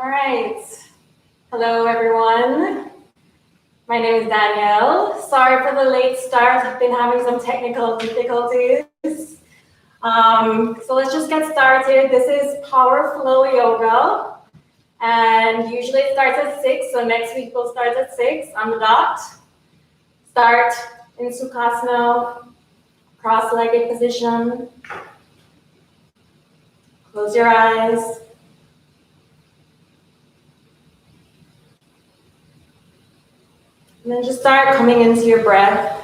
All right. Hello, everyone. My name is Danielle. Sorry for the late start. I've been having some technical difficulties. So let's just get started. This is Power Flow Yoga. And usually it starts at 6. So next week we'll start at 6 on the dot. Start in Sukhasana, cross-legged position. Close your eyes. And then just start coming into your breath.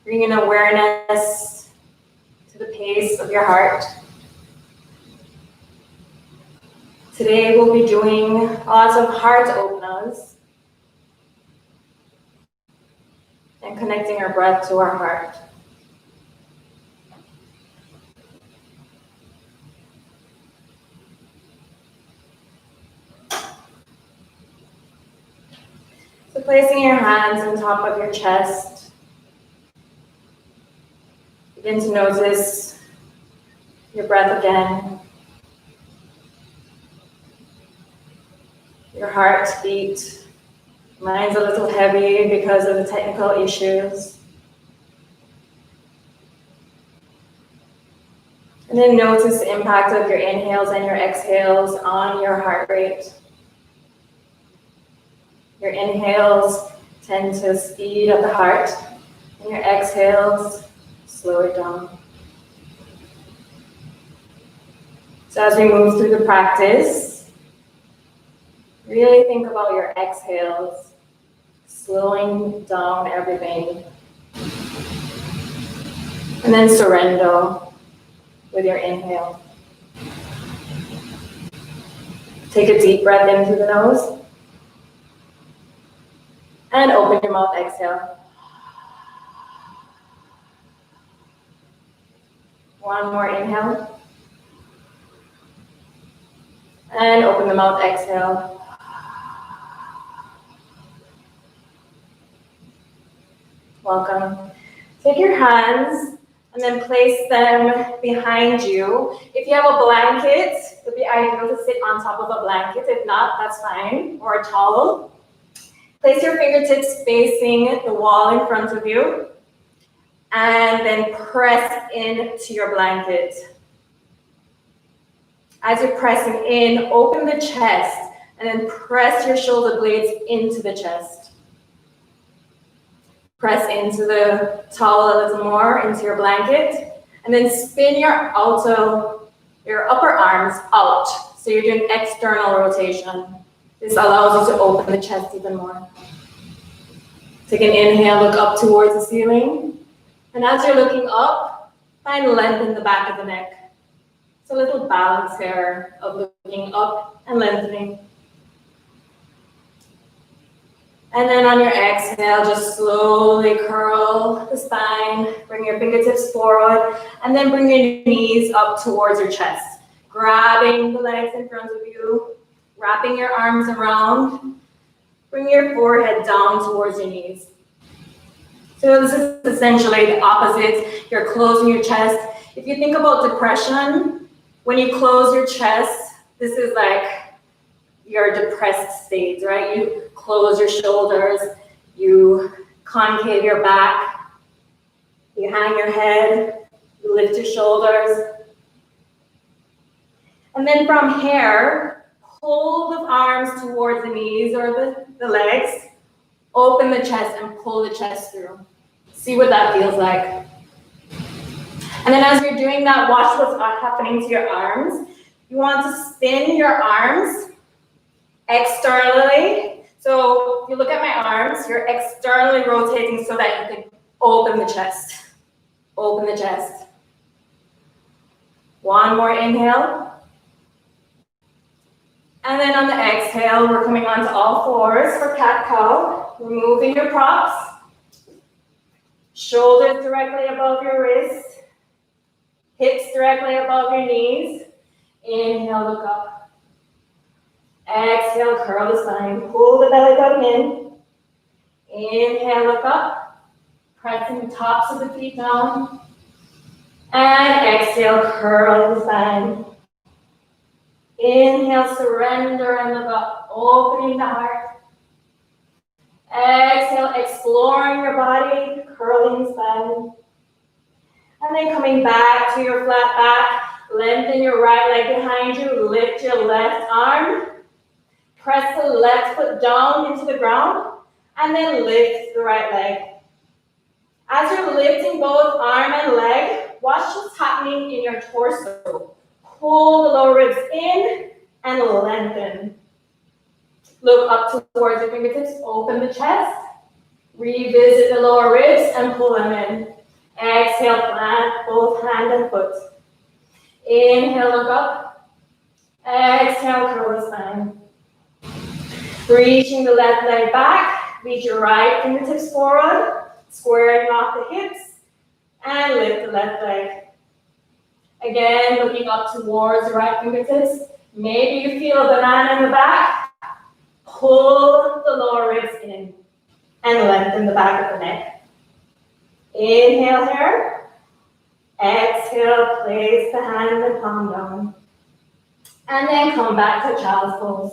Bring in awareness to the pace of your heart. Today we'll be doing lots of heart openers and connecting our breath to our heart. So placing your hands on top of your chest, begin to notice your breath again, your heartbeat. Mine's a little heavy because of the technical issues. And then notice the impact of your inhales and your exhales on your heart rate. Your inhales tend to speed up the heart, and your exhales slow it down. So as we move through the practice, really think about your exhales, slowing down everything, and then surrender with your inhale. Take a deep breath in through the nose. And open your mouth, exhale. One more inhale. And open the mouth, exhale. Welcome. Take your hands and then place them behind you. If you have a blanket, it would be ideal to sit on top of a blanket. If not, that's fine, or a towel. Place your fingertips facing the wall in front of you, and then press into your blanket. As you're pressing in, open the chest, and then press your shoulder blades into the chest. Press into the towel a little more, into your blanket, and then spin your upper arms out. So you're doing external rotation. This allows you to open the chest even more. Take an inhale, look up towards the ceiling. And as you're looking up, find length in the back of the neck. It's a little balance here of looking up and lengthening. And then on your exhale, just slowly curl the spine, bring your fingertips forward, and then bring your knees up towards your chest. Grabbing the legs in front of you, wrapping your arms around, bring your forehead down towards your knees. So this is essentially the opposite. You're closing your chest. If you think about depression, when you close your chest, this is like your depressed state, right? You close your shoulders, you concave your back, you hang your head, you lift your shoulders. And then from here, pull the arms towards the knees or the legs, open the chest and pull the chest through. See what that feels like. And then as you're doing that, watch what's happening to your arms. You want to spin your arms externally. So if you look at my arms, you're externally rotating so that you can open the chest. Open the chest. One more inhale. And then on the exhale, we're coming onto all fours for cat-cow. Removing your props. Shoulders directly above your wrists. Hips directly above your knees. Inhale, look up. Exhale, curl the spine. Pull the belly button in. Inhale, look up. Pressing the tops of the feet down. And exhale, curl the spine. Inhale, surrender and look up, opening the heart. Exhale, exploring your body, curling the spine. And then coming back to your flat back, lengthen your right leg behind you, lift your left arm, press the left foot down into the ground, and then lift the right leg. As you're lifting both arm and leg, watch what's happening in your torso. Pull the lower ribs in and lengthen. Look up towards your fingertips, open the chest, revisit the lower ribs and pull them in. Exhale, plant both hand and foot. Inhale, look up. Exhale, curl the spine. Reaching the left leg back, reach your right fingertips forward, squaring off the hips, and lift the left leg. Again, looking up towards the right fingertips. Maybe you feel a banana in the back. Pull the lower ribs in and lengthen the back of the neck. Inhale here. Exhale, place the hand in the palm down. And then come back to child's pose.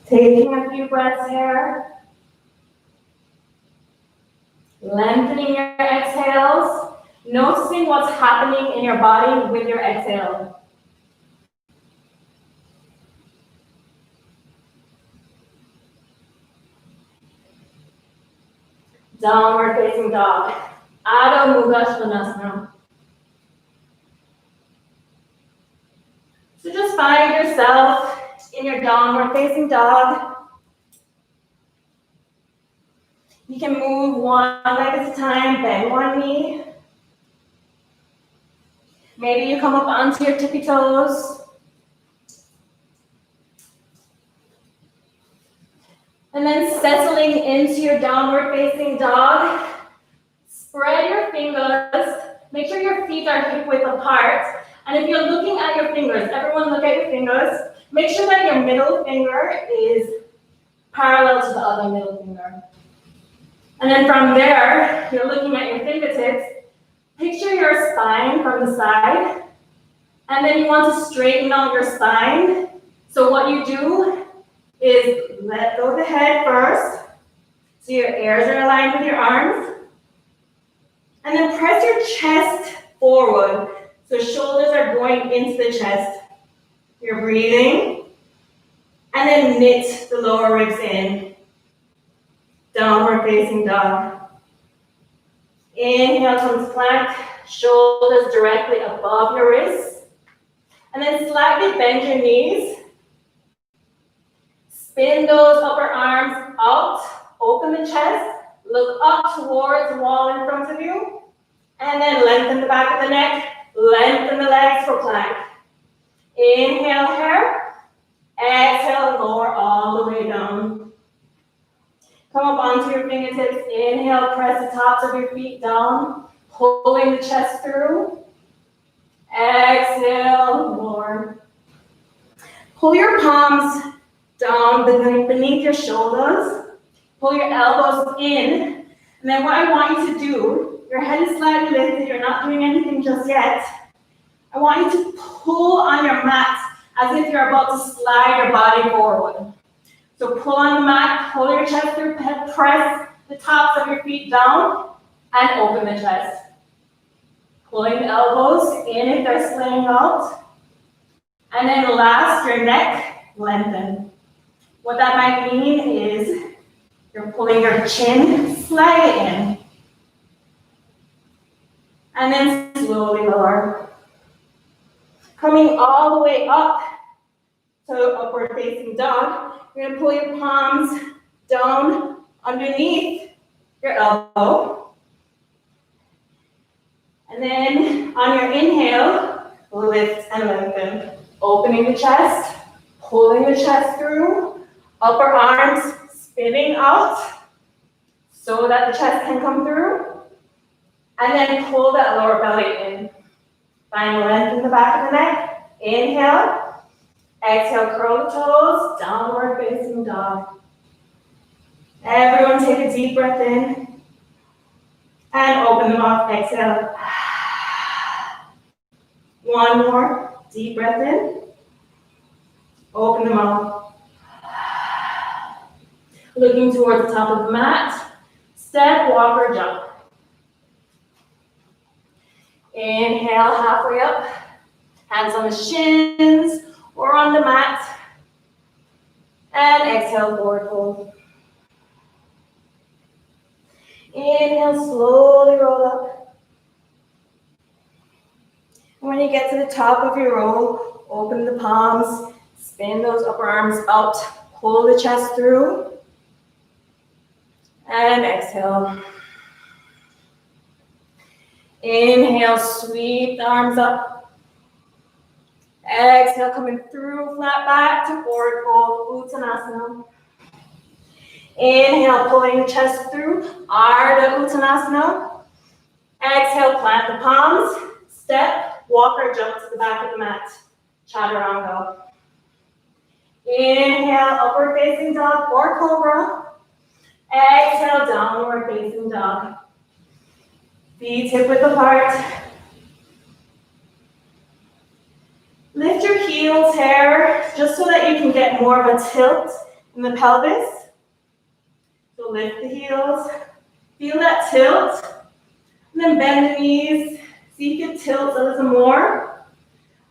Taking a few breaths here. Lengthening your exhales. Noticing what's happening in your body with your exhale. Downward facing dog. Adho Mukha Svanasana. So just find yourself in your downward facing dog. You can move one leg at a time, bend one knee. Maybe you come up onto your tippy toes. And then settling into your downward facing dog. Spread your fingers. Make sure your feet are hip width apart. And if you're looking at your fingers, everyone look at your fingers. Make sure that your middle finger is parallel to the other middle finger. And then from there, you're looking at your fingertips. Picture your spine from the side. And then you want to straighten out your spine. So what you do is let go of the head first. So your ears are aligned with your arms. And then press your chest forward. So shoulders are going into the chest. You're breathing. And then knit the lower ribs in. Downward facing dog. Inhale, come to plank. Shoulders directly above your wrists. And then slightly bend your knees. Spin those upper arms out. Open the chest. Look up towards the wall in front of you. And then lengthen the back of the neck. Lengthen the legs for plank. Inhale here. Exhale, lower all the way down. Come up onto your fingertips. Inhale, press the tops of your feet down. Pulling the chest through. Exhale, lower. Pull your palms down beneath your shoulders. Pull your elbows in. And then what I want you to do, your head is slightly lifted, you're not doing anything just yet. I want you to pull on your mat as if you're about to slide your body forward. So pull on the mat, pull your chest through, press the tops of your feet down, and open the chest. Pulling the elbows in if they're slaying out. And then last, your neck, lengthen. What that might mean is you're pulling your chin slightly in. And then slowly lower. Coming all the way up to upward facing dog, you're going to pull your palms down underneath your elbow. And then on your inhale, lift and lengthen. Opening the chest, pulling the chest through, upper arms spinning out so that the chest can come through. And then pull that lower belly in. Find length in the back of the neck. Inhale. Exhale, curl the toes, downward facing dog. Everyone take a deep breath in. And open them up, exhale. One more, deep breath in. Open them up. Looking towards the top of the mat. Step, walk, or jump. Inhale, halfway up. Hands on the shins or on the mat. And exhale, forward fold. Inhale, slowly roll up. When you get to the top of your roll, open the palms, spin those upper arms out, pull the chest through, and exhale. Inhale, sweep the arms up. Exhale, coming through, flat back to forward fold, Uttanasana. Inhale, pulling the chest through, Ardha Uttanasana. Exhale, plant the palms, step, walk or jump to the back of the mat, Chaturanga. Inhale, upward facing dog or cobra. Exhale, downward facing dog. Feet hip width apart. Lift your heels here, just so that you can get more of a tilt in the pelvis. So lift the heels, feel that tilt, and then bend the knees. See if you can tilt a little more.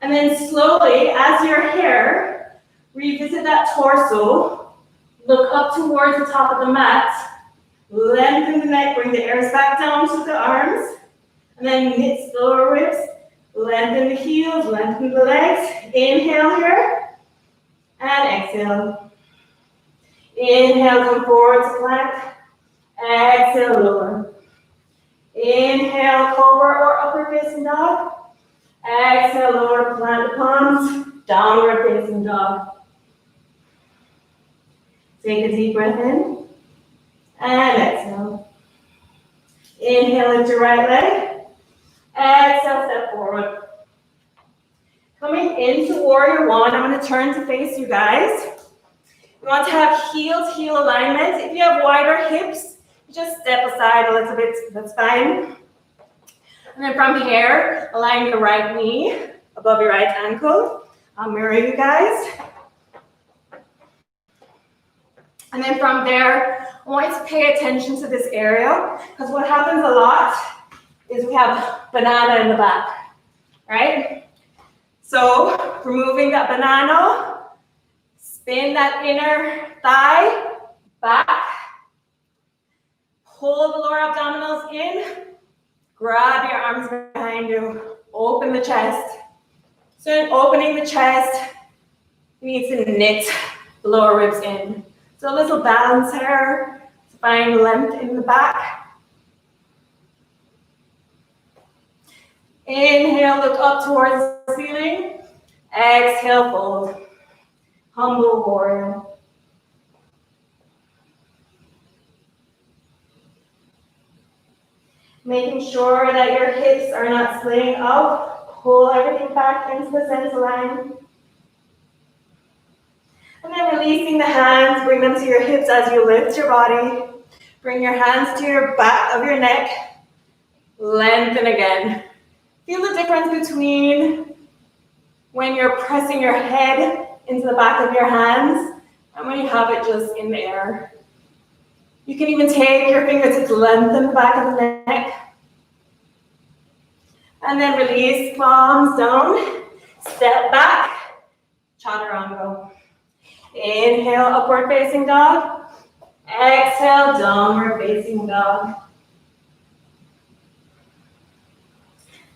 And then slowly, as you're here, revisit that torso. Look up towards the top of the mat. Lengthen the neck, bring the ears back down to the arms. And then knit the lower ribs. Lengthen the heels, lengthen the legs. Inhale here. And exhale. Inhale, come forward to plank. Exhale, lower. Inhale, cobra or upward facing dog. Exhale, lower, plant the palms. Downward facing dog. Take a deep breath in. And exhale. Inhale, lift your right leg. Exhale, step forward. Coming into warrior one, I'm going to turn to face you guys. You want to have heel-to-heel alignment. If you have wider hips, just step aside a little bit, that's fine. And then from here, align your right knee above your right ankle. I'll mirror you guys. And then from there, I want you to pay attention to this area, because what happens a lot is we have banana in the back, right? So removing that banana, spin that inner thigh back, pull the lower abdominals in, grab your arms behind you, open the chest. So in opening the chest, you need to knit the lower ribs in. So a little balance here to find length in the back. Inhale, look up towards the ceiling. Exhale, fold. Humble warrior. Making sure that your hips are not slaying up. Pull everything back into the center line. And then releasing the hands, bring them to your hips as you lift your body. Bring your hands to your back of your neck. Lengthen again. Feel the difference between when you're pressing your head into the back of your hands and when you have it just in the air. You can even take your fingertips, lengthen the back of the neck. And then release, palms down. Step back, Chaturanga. Inhale, upward facing dog. Exhale, downward facing dog.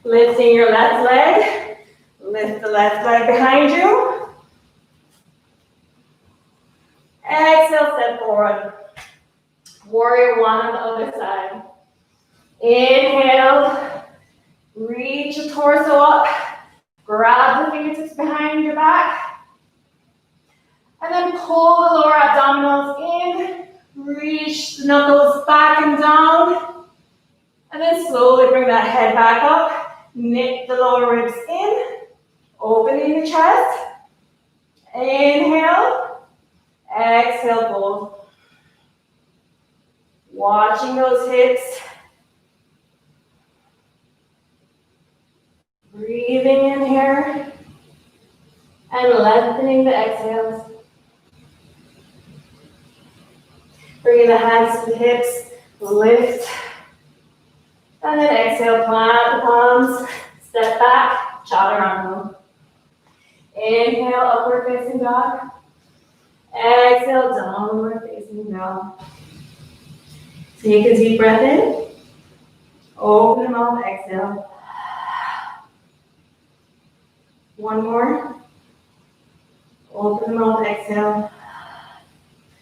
Lifting your left leg. Lift the left leg behind you. Exhale, step forward. Warrior one on the other side. Inhale, reach your torso up. Grab the fingertips behind your back. And then pull the lower abdominals in. Reach the knuckles back and down. And then slowly bring that head back up. Knit the lower ribs in. Opening the chest. Inhale. Exhale, fold. Watching those hips. Breathing in here and lengthening the exhales. Bringing the hands to the hips, lift. And then exhale, plant the palms, step back, chaturanga. Inhale, upward facing dog. Exhale, downward facing dog. Take a deep breath in. Open the mouth, exhale. One more. Open the mouth, exhale.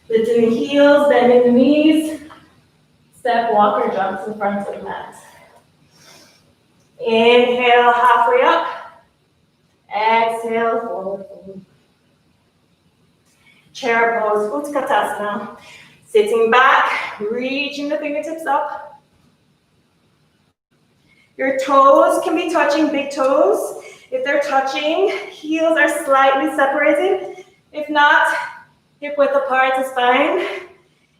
Lifting the heels, bending the knees. Step, walk, or jump to the front of the mat. Inhale, halfway up. Exhale, forward fold. Chair pose, Utkatasana. Sitting back, reaching the fingertips up. Your toes can be touching big toes. If they're touching, heels are slightly separated. If not, hip width apart is fine.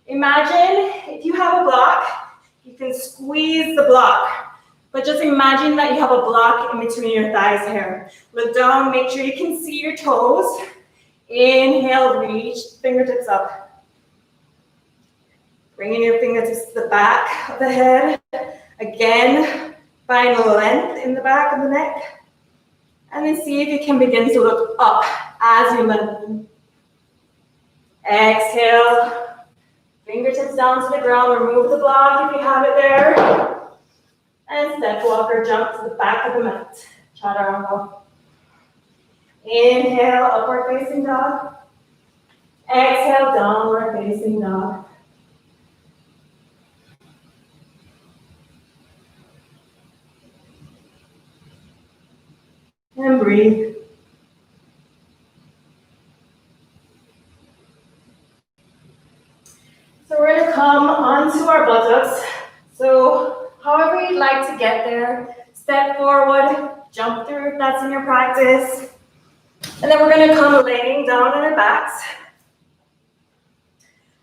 Imagine if you have a block, you can squeeze the block. But just imagine that you have a block in between your thighs here. Look down, make sure you can see your toes. Inhale, reach fingertips up. Bringing your fingertips to the back of the head. Again, find length in the back of the neck. And then see if you can begin to look up as you lengthen. Exhale, fingertips down to the ground. Remove the block if you have it there. And step, walk, or jump to the back of the mat. Chaturanga. Inhale, upward facing dog. Exhale, downward facing dog. And breathe. So we're going to come onto our buttocks. So however you'd like to get there, step forward, jump through if that's in your practice. And then we're going to come laying down on our backs.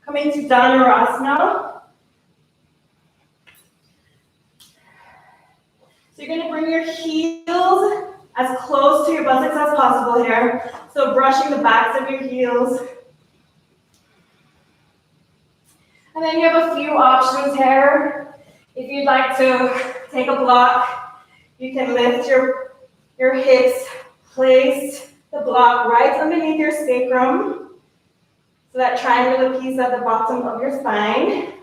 Coming to Dhanurasana. So you're going to bring your heels as close to your buttocks as possible here. So brushing the backs of your heels. And then you have a few options here. If you'd like to take a block, you can lift your hips, place the block right underneath your sacrum. So that triangular piece at the bottom of your spine.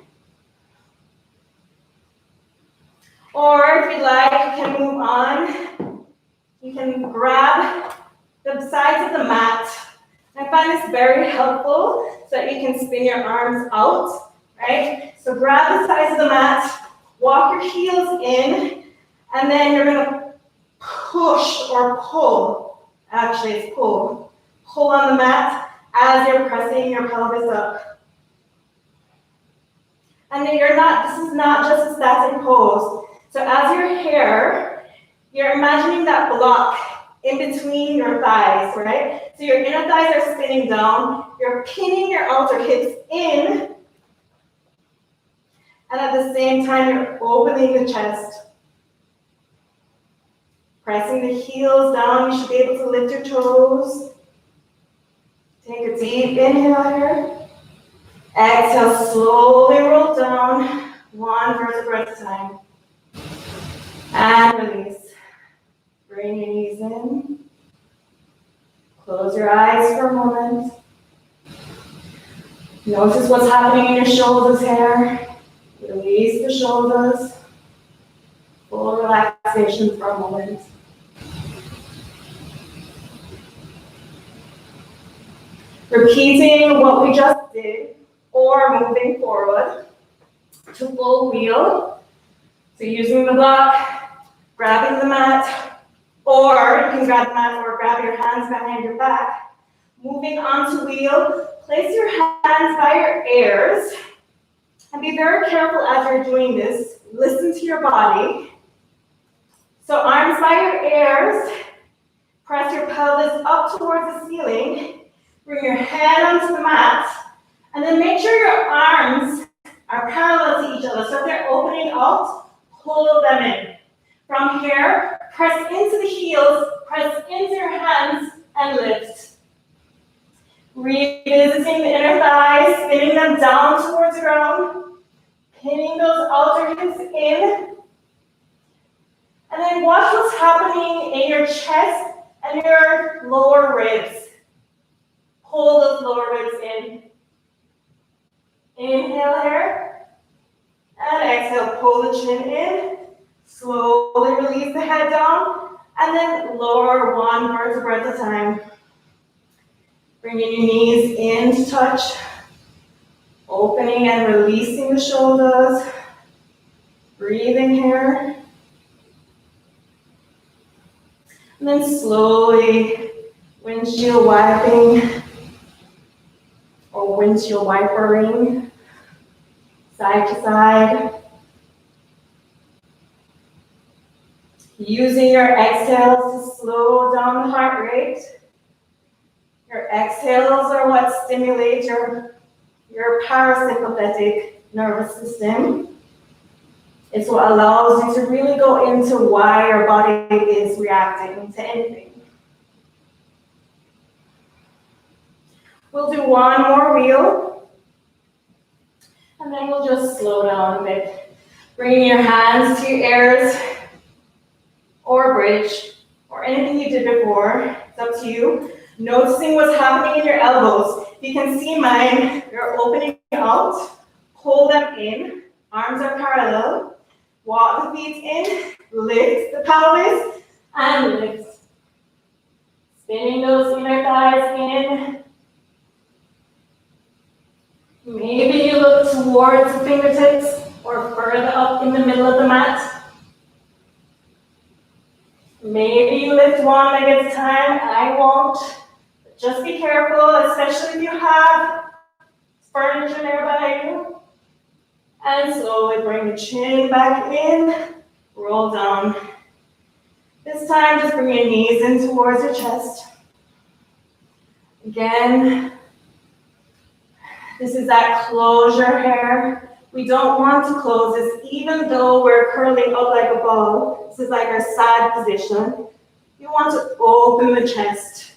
Or if you'd like, you can move on. You can grab the sides of the mat. I find this very helpful so that you can spin your arms out, right? So grab the sides of the mat, walk your heels in, and then you're gonna push or pull. Actually, it's pull. Pull on the mat as you're pressing your pelvis up. And then this is not just a static pose. So as you're here, you're imagining that block in between your thighs, right? So your inner thighs are spinning down, you're pinning your outer hips in, and at the same time, you're opening the chest. Pressing the heels down, you should be able to lift your toes. Take a deep inhale here. Exhale, slowly roll down, one vertebra at a time. And release. Bring your knees in. Close your eyes for a moment. Notice what's happening in your shoulders here. Release the shoulders. Full relaxation for a moment. Repeating what we just did, or moving forward to full wheel. So using the block, grabbing the mat, or you can grab the mat or grab your hands behind your back. Moving on to wheel, place your hands by your ears, and be very careful as you're doing this. Listen to your body. So arms by your ears, press your pelvis up towards the ceiling, bring your head onto the mat, and then make sure your arms are parallel to each other. So if they're opening out, pull them in. From here, Press into the heels, press into your hands, and lift. Revisiting the inner thighs, spinning them down towards the ground, pinning those outer hips in. And then watch what's happening in your chest and your lower ribs. Pull those lower ribs in. Inhale here. And exhale, pull the chin in. Slowly release the head down. And then lower one vertebra at a time. Bringing your knees in to touch. Opening and releasing the shoulders. Breathing here. And then slowly windshield wiping or windshield wipering, side to side. Using your exhales to slow down the heart rate. Your exhales are what stimulate your parasympathetic nervous system. It's what allows you to really go into why your body is reacting to anything. We'll do one more wheel, and then we'll just slow down a bit. Bringing your hands to your ears, or bridge, or anything you did before. It's up to you. Noticing what's happening in your elbows. You can see mine, you're opening out, pull them in, arms are parallel. Walk the feet in, lift the pelvis, and lift. Spinning those inner thighs in. Maybe you look towards the fingertips or further up in the middle of the mat. Maybe you lift one leg at a time. I won't. But just be careful, especially if you have furniture nearby you. And slowly bring the chin back in, roll down. This time, just bring your knees in towards your chest. Again, this is that closure here. We don't want to close this, even though we're curling up like a ball. This is like our sad position. You want to open the chest.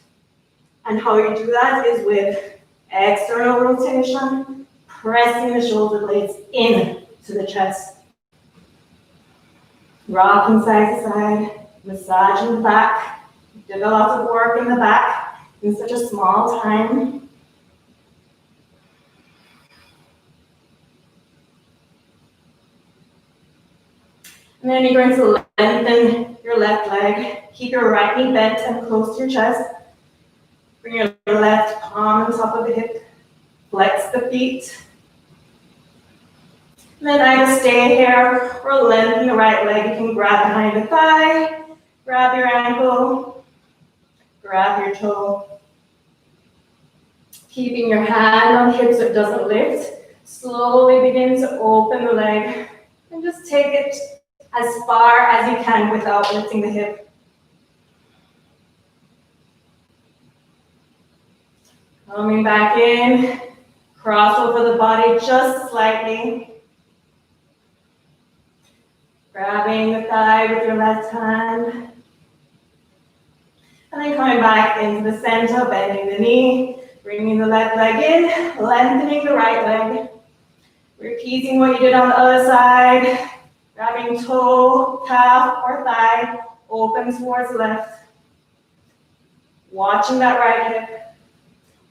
And how you do that is with external rotation, pressing the shoulder blades in to the chest. Rocking side to side, massaging the back. Did a lot of work in the back in such a small time. And then you're going to lengthen your left leg. Keep your right knee bent and close to your chest. Bring your left palm on top of the hip. Flex the feet. And then either stay here or lengthen the right leg. You can grab behind the thigh, grab your ankle, grab your toe. Keeping your hand on the hip so it doesn't lift. Slowly begin to open the leg and just take it as far as you can without lifting the hip. Coming back in, cross over the body just slightly. Grabbing the thigh with your left hand. And then coming back into the center, bending the knee, bringing the left leg in, lengthening the right leg. Repeating what you did on the other side. Grabbing toe, calf, or thigh, open towards left. Watching that right hip.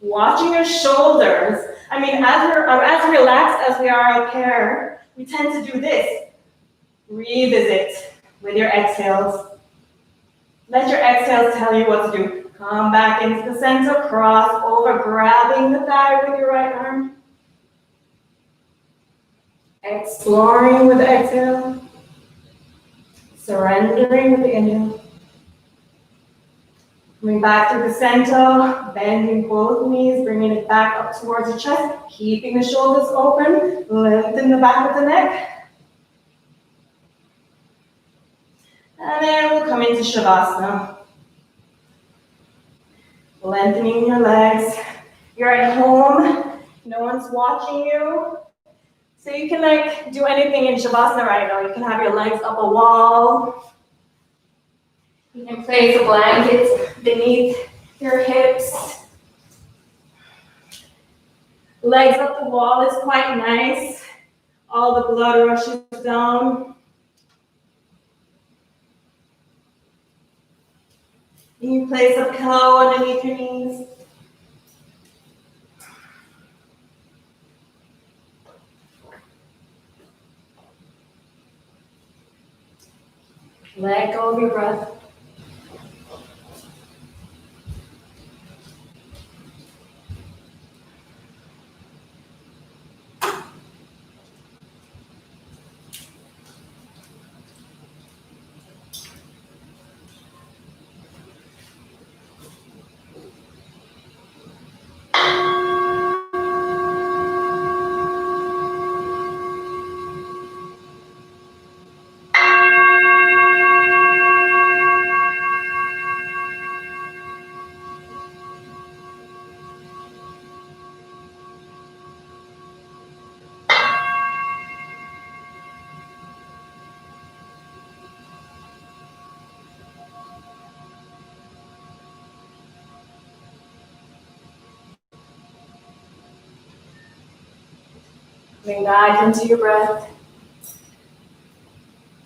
Watching your shoulders. I mean, as relaxed as we are up here, we tend to do this. Revisit with your exhales. Let your exhales tell you what to do. Come back into the center, cross over, grabbing the thigh with your right arm. Exploring with the exhale. Surrendering with the inhale. Coming back to the center, bending both knees, bringing it back up towards the chest, keeping the shoulders open, lengthen the back of the neck. And then we'll come into Shavasana. Lengthening your legs. You're at home, no one's watching you. So you can do anything in Shavasana right now. You can have your legs up a wall. You can place a blanket beneath your hips. Legs up the wall is quite nice. All the blood rushes down. You place a pillow underneath your knees. Let go of your breath. Bring back into your breath.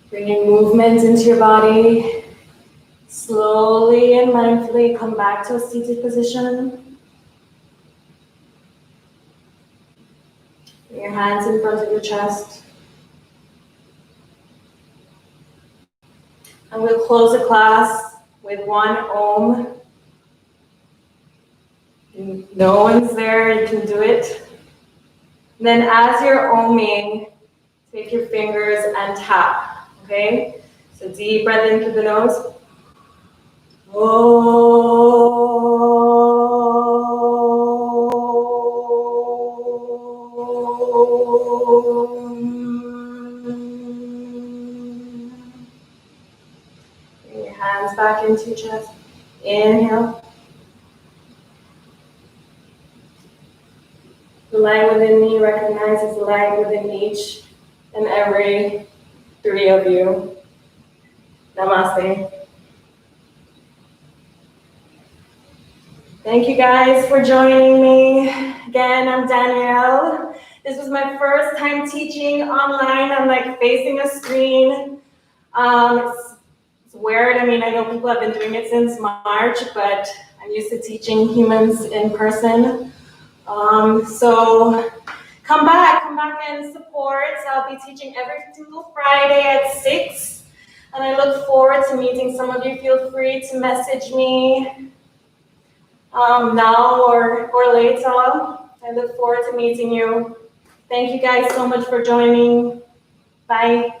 Bringing movement into your body. Slowly and mindfully come back to a seated position. Bring your hands in front of your chest. And we'll close the class with one Om. No one's there, you can do it. Then as you're Oming, take your fingers and tap, okay? So deep breath in through the nose. Bring your hands back into your chest. Inhale. The light within me recognizes the light within each and every three of you. Namaste. Thank you guys for joining me. Again, I'm Danielle. This was my first time teaching online. I'm like facing a screen. It's weird. I mean, I know people have been doing it since March, but I'm used to teaching humans in person. So come back and support. I'll be teaching every single Friday at 6. And I look forward to meeting some of you. Feel free to message me now or later. I look forward to meeting you. Thank you guys so much for joining. Bye.